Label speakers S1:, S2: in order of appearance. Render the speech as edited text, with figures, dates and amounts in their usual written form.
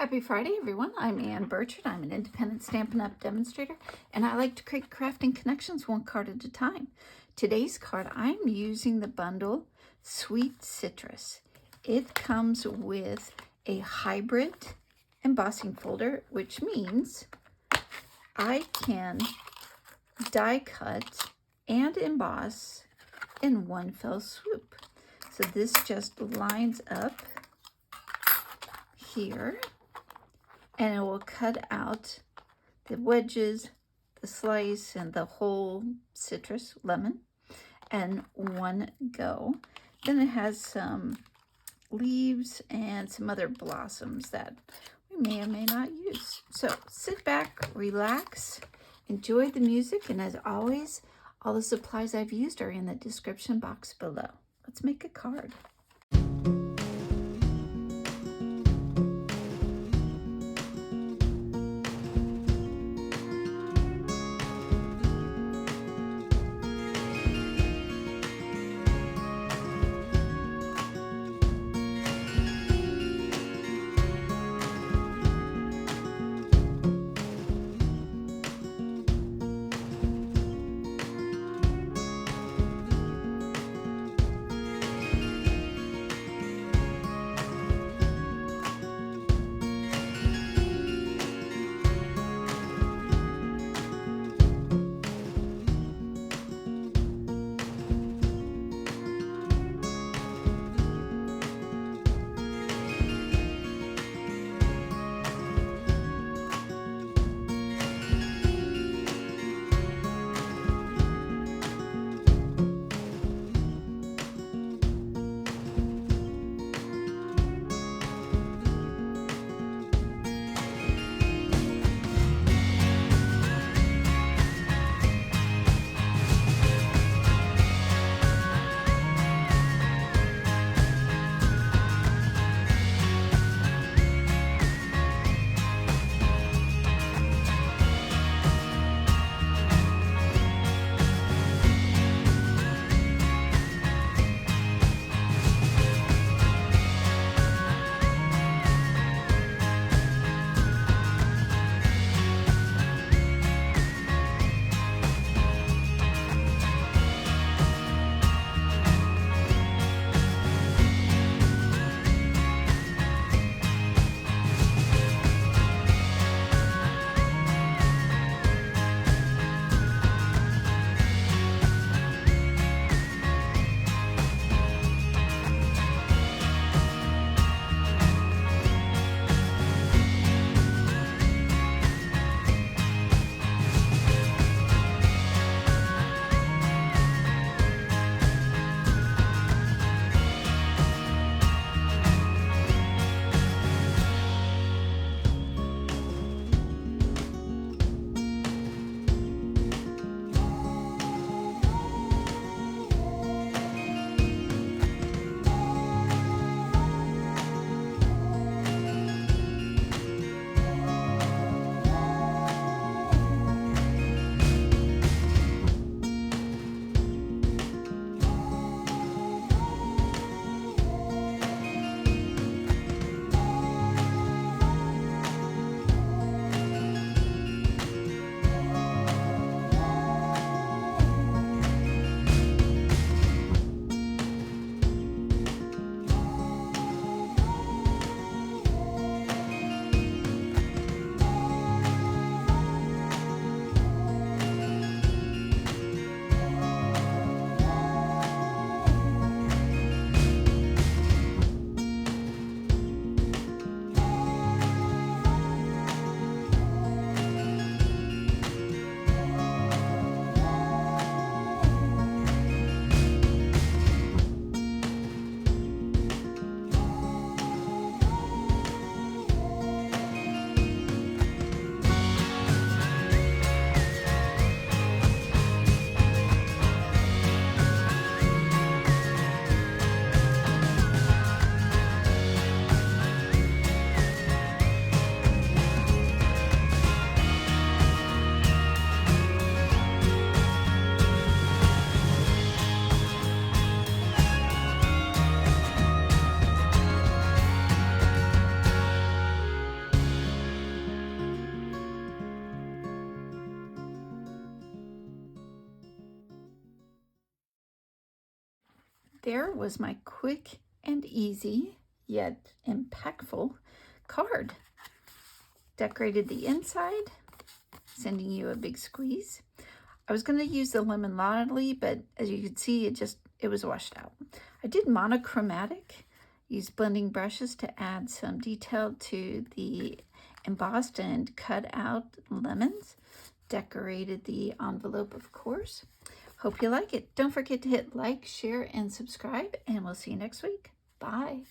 S1: Happy Friday, everyone. I'm Ann Birchard. I'm an independent Stampin' Up! Demonstrator, and I like to create crafting connections one card at a time. Today's card, I'm using the bundle Sweet Citrus. It comes with a hybrid embossing folder, which means I can die cut and emboss in one fell swoop. So this just lines up here, and it will cut out the wedges, the slice, and the whole citrus lemon in one go. Then it has some leaves and some other blossoms that we may or may not use. So sit back, relax, enjoy the music, and as always, all the supplies I've used are in the description box below. Let's make a card. there was my quick and easy, yet impactful card. Decorated the inside, sending you a big squeeze. I was going to use the lemon lolly, but as you can see, it was washed out. I did monochromatic, used blending brushes to add some detail to the embossed and cut out lemons. Decorated the envelope, of course. Hope you like it. Don't forget to hit like, share, and subscribe, and we'll see you next week. Bye.